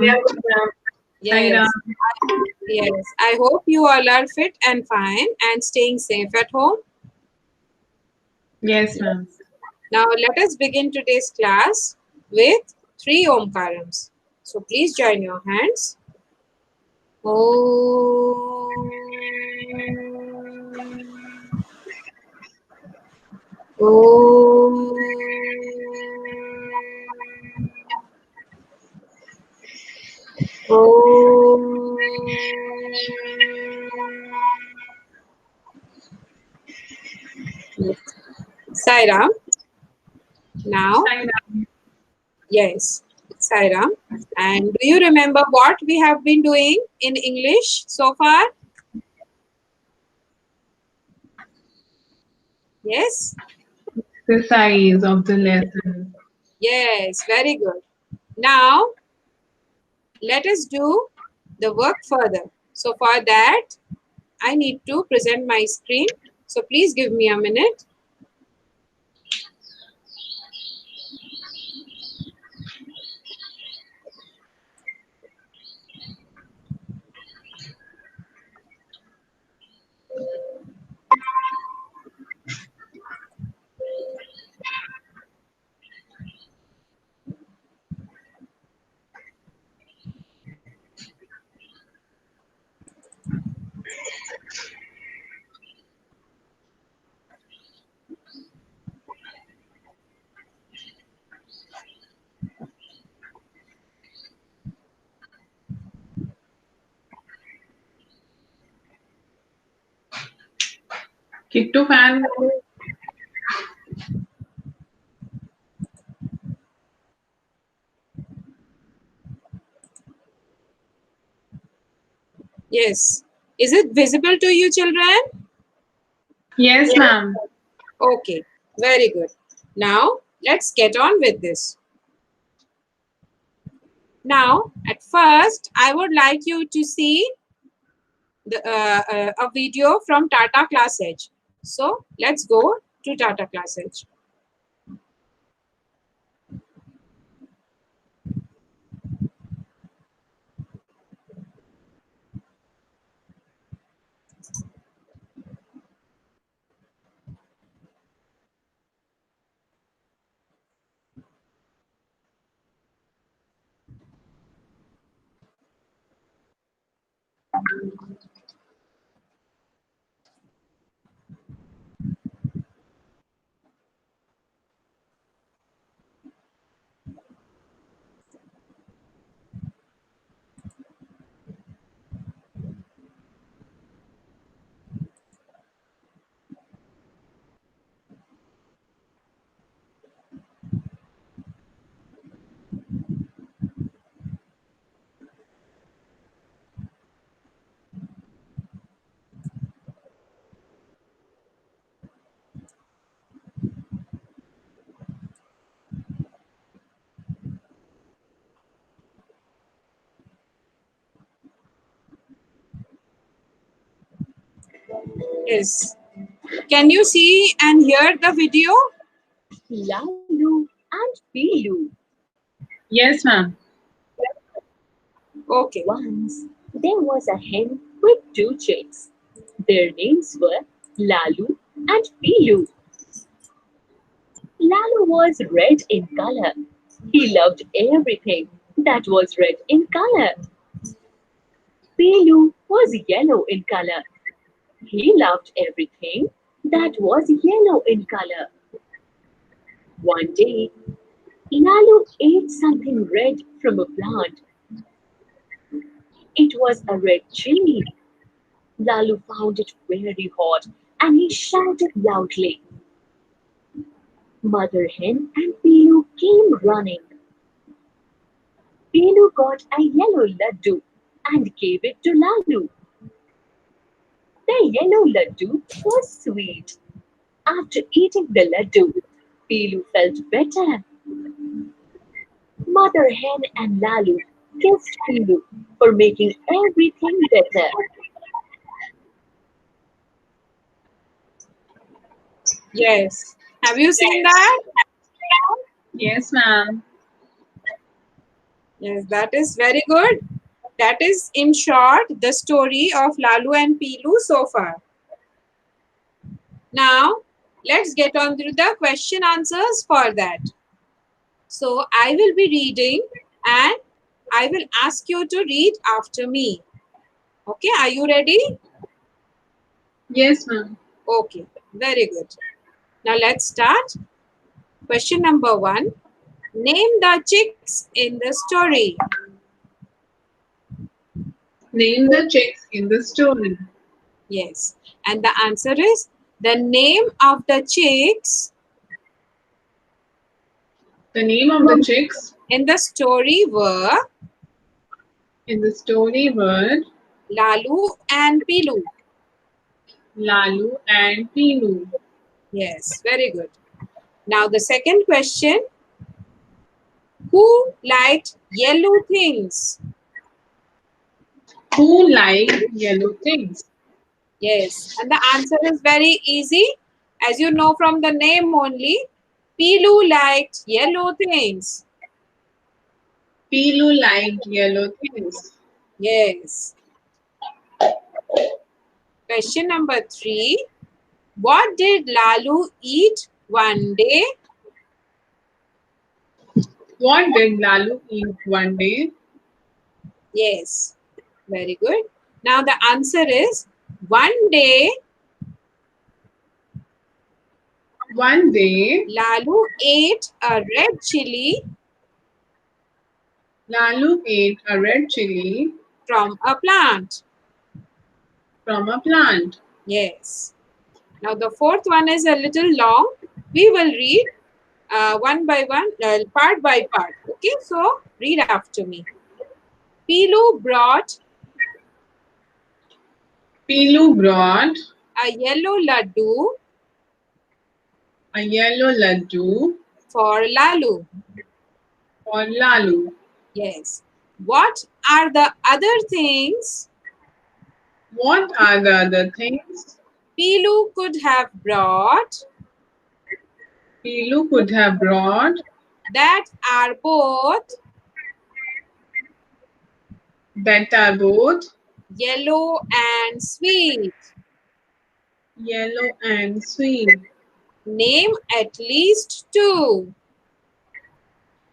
Yes. Saira. Yes. I hope you all are fit and fine and staying safe at home. Yes, ma'am. Now let us begin today's class with three Omkarams. So please join your hands. Om. Om. Om. Sairam. Now, Saira. yes, Sairam. And do you remember what we have been doing in English so far? Yes? Exercise of the lesson. Yes, very good. Now, let us do the work further. So, for that, I need to present my screen. So, please give me a minute. Kittu fan. Yes. Is it visible to you, children? Yes, ma'am. Okay, very good. Now, let's get on with this. Now, at first, I would like you to see a video from Tata Class Edge. So, let's go to Tata Class Edge. Yes. Can you see and hear the video? Lalu and Pilu. Yes, ma'am. Okay. Once there was a hen with two chicks. Their names were Lalu and Pilu. Lalu was red in color. He loved everything that was red in color. Pilu was yellow in color. He loved everything that was yellow in color. One day, Lalu ate something red from a plant. It was a red chili. Lalu found it very hot and he shouted loudly. Mother hen and Pilu came running. Pilu got a yellow laddu and gave it to Lalu. The yellow laddu was sweet. After eating the laddu, Pilu felt better. Mother hen and Lalu kissed Pilu for making everything better. Yes. Have you seen that? Yes, ma'am. Yes, that is very good. That is, in short, the story of Lalu and Pilu so far. Now, let's get on to the question answers for that. So, I will be reading and I will ask you to read after me. Okay, are you ready? Yes, ma'am. Okay, very good. Now, let's start. Question number 1. Name the chicks in the story. Name the chicks in the story. Yes. And the answer is the name of the chicks The name of the chicks in the story were in the story were Lalu and Pilu. Lalu and Pinu. Yes, very good. Now the second question. Who liked yellow things? Who liked yellow things? Yes. And the answer is very easy. As you know from the name only, Pilu liked yellow things. Pilu liked yellow things. Yes. Question number 3. What did Lalu eat one day? What did Lalu eat one day? Yes, very good. Now the answer is one day One day, Lalu ate a red chili Lalu ate a red chili from a plant. from a plant. Yes. Now the fourth one is a little long. We will read one by one, part by part. Okay, so read after me. Pilu brought Pilu brought a yellow laddu a yellow laddu for Lalu. for Lalu. Yes. What are the other things What are the other things Pilu could have brought Pilu could have brought that are both that are both yellow and sweet? yellow and sweet? Name at least two.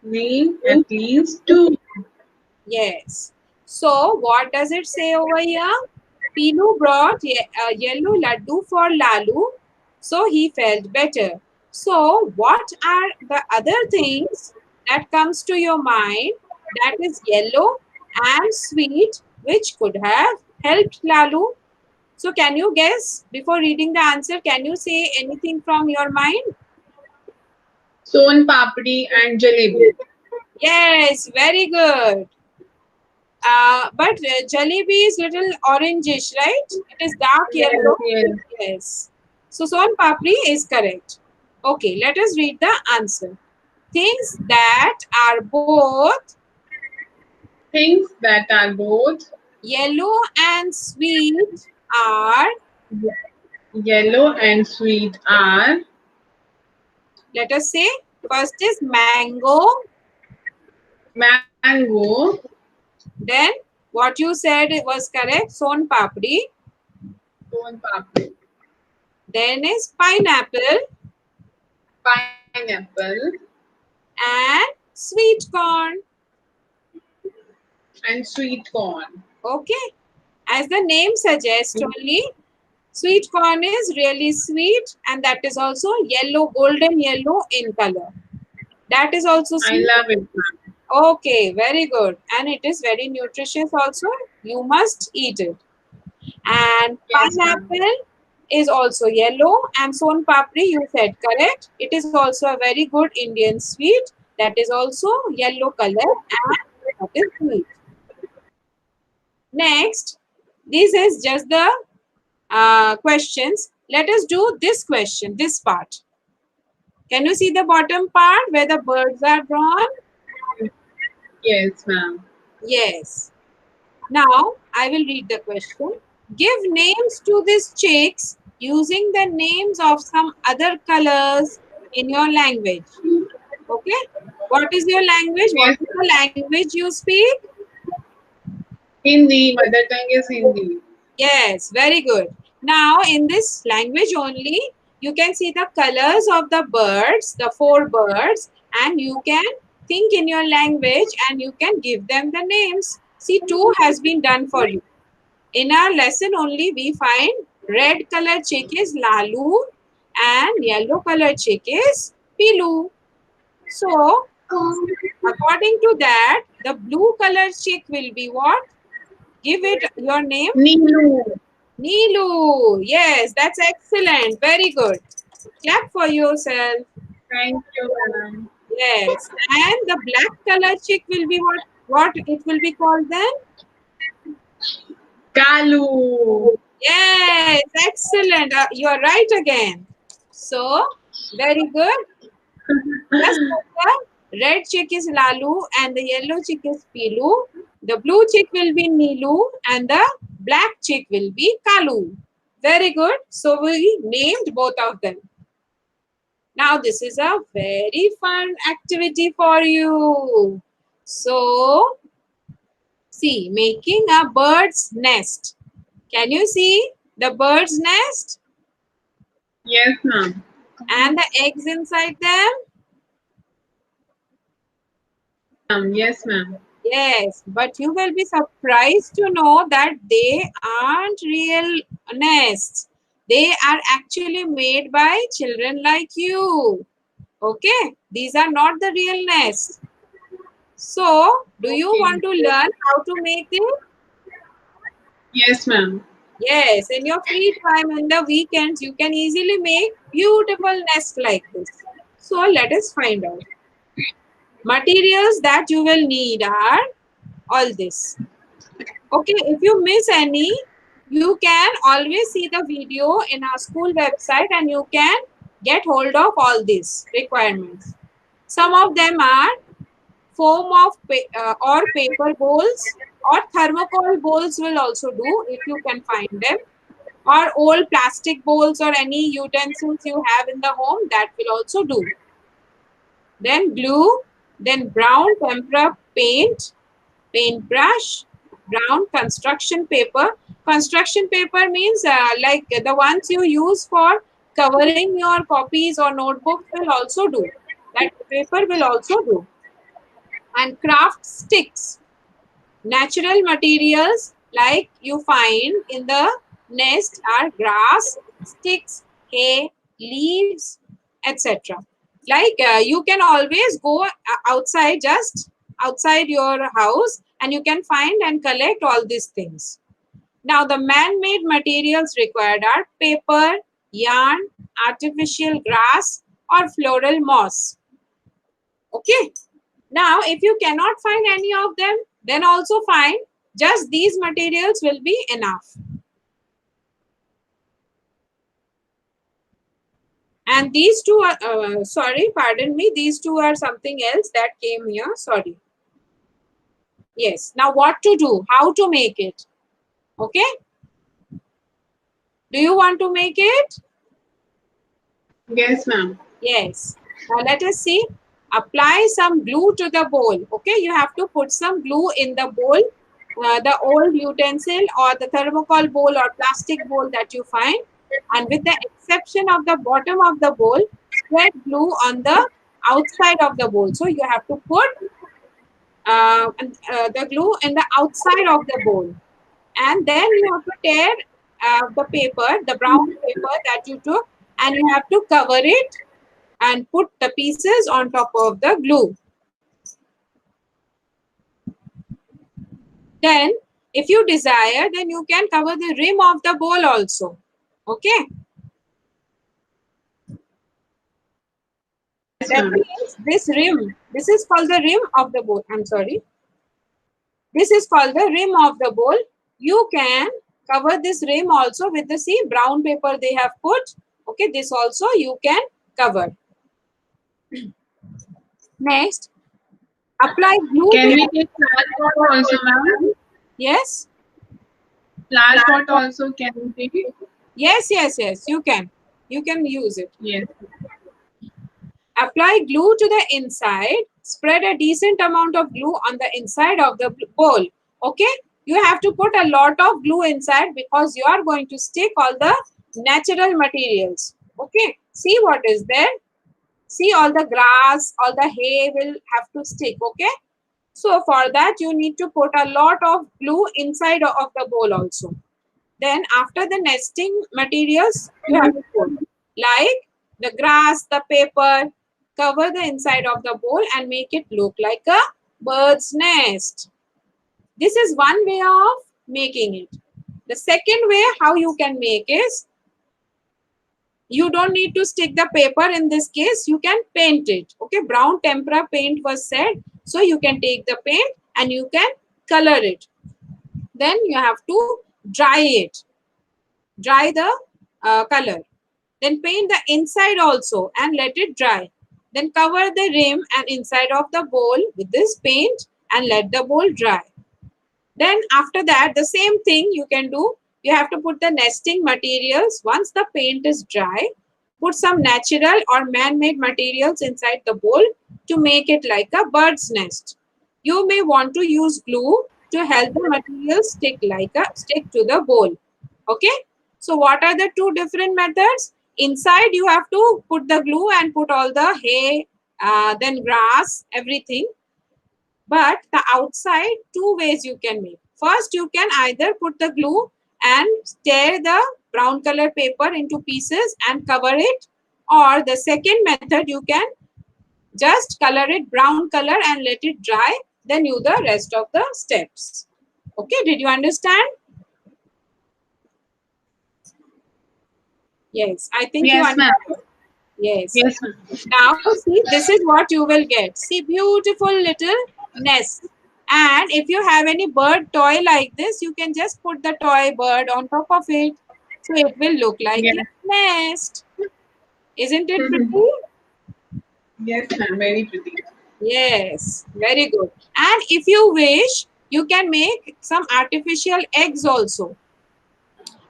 Name at least two. Yes. So, what does it say over here? Pilu brought a yellow laddu for Lalu, so he felt better. So, what are the other things that comes to your mind that is yellow and sweet, which could have helped Lalu? So, can you guess before reading the answer? Can you say anything from your mind? Son papdi and jalebi. Yes, very good. But jalebi is little orangish, right? It is dark Yes, yellow. yes. Yes. So son papri is correct. Okay, let us read the answer. Things that are both Things that are both yellow and sweet are, yellow and sweet are let us say, first is mango. mango, Then what you said was correct, son papri. son papdi, Then is pineapple pineapple, and sweet corn. and sweet corn. Okay. As the name suggests only, sweet corn is really sweet and that is also yellow, golden yellow in color. That is also I sweet. love it, ma'am. Okay, very good. And it is very nutritious also. You must eat it. And Yes, ma'am. pineapple is also yellow and son papri, you said correct. It is also a very good Indian sweet that is also yellow color and that is sweet. Next, this is just the questions. Let us do this question, this part. Can you see the bottom part where the birds are drawn? Yes, ma'am. Yes. Now, I will read the question. Give names to these chicks using the names of some other colors in your language. Okay? What is your language? What Yes. is the language you speak? Hindi. Mother tongue is Hindi. Yes, very good. Now, in this language only, you can see the colors of the birds, the 4 birds, and you can think in your language and you can give them the names. See, 2 has been done for you. In our lesson only, we find red color chick is Lalu and yellow color chick is Pilu. So, according to that, the blue color chick will be what? Give it your name. Neelu. Neelu. Yes, that's excellent. Very good. Clap for yourself. Thank you, madam. Yes. And the black color chick will be what? What it will be called then? Kalu. Yes, excellent. You are right again. So, very good. Just like the red chick is Lalu and the yellow chick is Pilu. The blue chick will be Nilu and the black chick will be Kalu. Very good. So, we named both of them. Now, this is a very fun activity for you. So, see, making a bird's nest. Can you see the bird's nest? Yes, ma'am. And the eggs inside them? Yes, ma'am. Yes, but you will be surprised to know that they aren't real nests. They are actually made by children like you. Okay, these are not the real nests. So, do you Okay. want to learn how to make it? Yes, ma'am. Yes, in your free time in the weekends, you can easily make beautiful nests like this. So, let us find out. Materials that you will need are all this. Okay, if you miss any, you can always see the video in our school website and you can get hold of all these requirements. Some of them are foam of or paper bowls or thermocol bowls will also do if you can find them, or old plastic bowls or any utensils you have in the home, that will also do. Then glue, then brown tempera paint, paintbrush, brown construction paper. Construction paper means like the ones you use for covering your copies or notebooks will also do. That paper will also do. And craft sticks. Natural materials like you find in the nest are grass, sticks, hay, leaves, etc. Like you can always go outside, just outside your house, and you can find and collect all these things. Now, the man-made materials required are paper, yarn, artificial grass, or floral moss. Okay. Now, if you cannot find any of them, then also fine. Just these materials will be enough. And these two are, sorry, pardon me, these two are something else that came here. Sorry. Yes. Now, what to do? How to make it? Okay. Do you want to make it? Yes, ma'am. Yes. Now, let us see. Apply some glue to the bowl. Okay. You have to put some glue in the bowl. The old utensil or the thermocol bowl or plastic bowl that you find, and with the exception of the bottom of the bowl, spread glue on the outside of the bowl. So you have to put the glue in the outside of the bowl, and then you have to tear the paper, the brown paper that you took, and you have to cover it and put the pieces on top of the glue. Then, if you desire, then you can cover the rim of the bowl also. Okay. That means this rim, this is called the rim of the bowl. I'm sorry. This is called the rim of the bowl. You can cover this rim also with the brown paper they have put. Okay, this also you can cover. Next, apply glue. Can we take large pot also, ma'am? Yes. Large pot also can we take it? Yes, yes, yes. You can. You can use it. Yes. Apply glue to the inside. spread a decent amount of glue on the inside of the bowl. Okay, you have to put a lot of glue inside because you are going to stick all the natural materials. Okay, see what is there. See, all the grass, all the hay will have to stick. Okay, so for that you need to put a lot of glue inside of the bowl also. Then after the nesting materials, you have to put like the grass, the paper, cover the inside of the bowl and make it look like a bird's nest. This is one way of making it. The second way how you can make is, you don't need to stick the paper in this case, you can paint it. Okay, brown tempera paint was said. So you can take the paint and you can color it. Then you have to dry it. Dry the color. Then paint the inside also and let it dry. Then cover the rim and inside of the bowl with this paint and let the bowl dry. Then after that, the same thing you can do. You have to put the nesting materials. Once the paint is dry, put some natural or man-made materials inside the bowl to make it like a bird's nest. You may want to use glue to help the materials stick to the bowl. Okay. So what are the two different methods? Inside you have to put the glue and put all the hay, then grass, everything. But the outside, two ways you can make. First, you can either put the glue and tear the brown color paper into pieces and cover it. Or the second method, you can just color it brown color and let it dry. Then do the rest of the steps. Okay, did you understand? Yes, I think you Yes, ma'am. understand. Yes. Yes, ma'am. Now, see, this is what you will get. See, beautiful little nest. And if you have any bird toy like this, you can just put the toy bird on top of it. So it will look like Yes. a nest. Isn't it Mhm. pretty? Yes, ma'am. Very pretty. Yes, very good. And if you wish, you can make some artificial eggs also.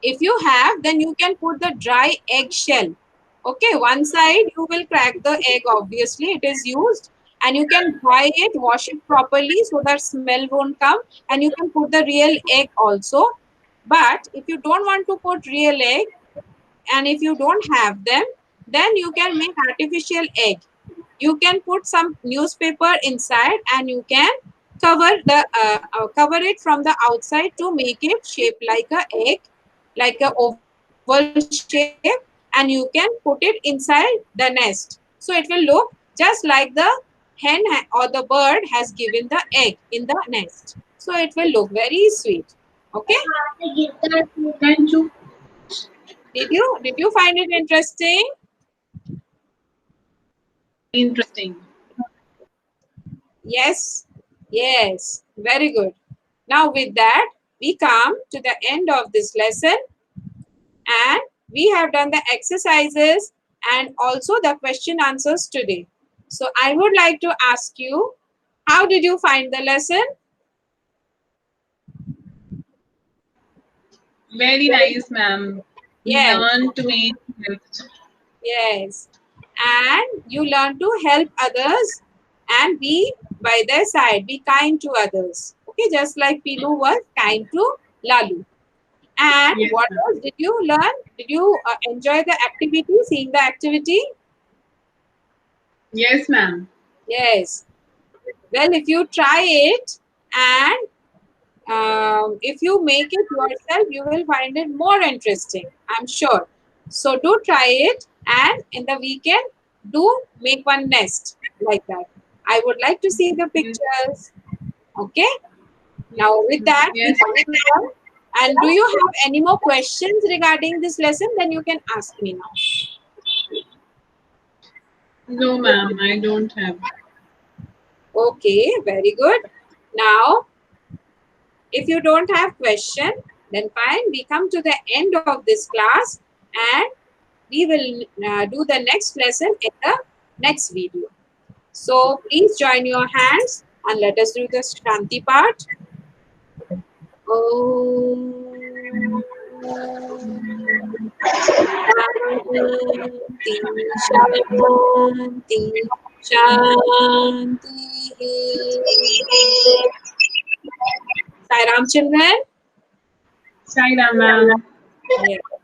If you have, then you can put the dry egg shell. Okay, one side you will crack the egg, obviously it is used, and you can dry it, wash it properly so that smell won't come, and you can put the real egg also. But if you don't want to put real egg and if you don't have them, then you can make artificial egg. You can put some newspaper inside and you can cover it from the outside to make it shaped like a egg, like a oval shape, and you can put it inside the nest. So it will look just like the hen or the bird has given the egg in the nest. So it will look very sweet. Okay. Thank you. Did you find it interesting? Interesting. Yes. Yes. Very good. Now with that, we come to the end of this lesson and we have done the exercises and also the question answers today. So I would like to ask you, how did you find the lesson? Very nice, ma'am. We Yes. learn to make health. Yes. And you learn to help others and be by their side. Be kind to others. Okay, just like Pilu was kind to Lalu. And Yes, what ma'am. else did you learn? Did you enjoy the activity, seeing the activity? Yes, ma'am. Yes. Well, if you try it and if you make it yourself, you will find it more interesting, I'm sure. So do try it and in the weekend, do make one nest like that. I would like to see the Yes, pictures. Okay. Now with that, we yes. continue. And do you have any more questions regarding this lesson? Then you can ask me now. No, ma'am. I don't have. Okay, very good. Now, if you don't have question, then fine. We come to the end of this class and we will do the next lesson in the next video. So please join your hands and let us do the Shanti part. Om Shanti Shanti Shanti Sai Ram children. Sai Ram, ma'am. Yeah.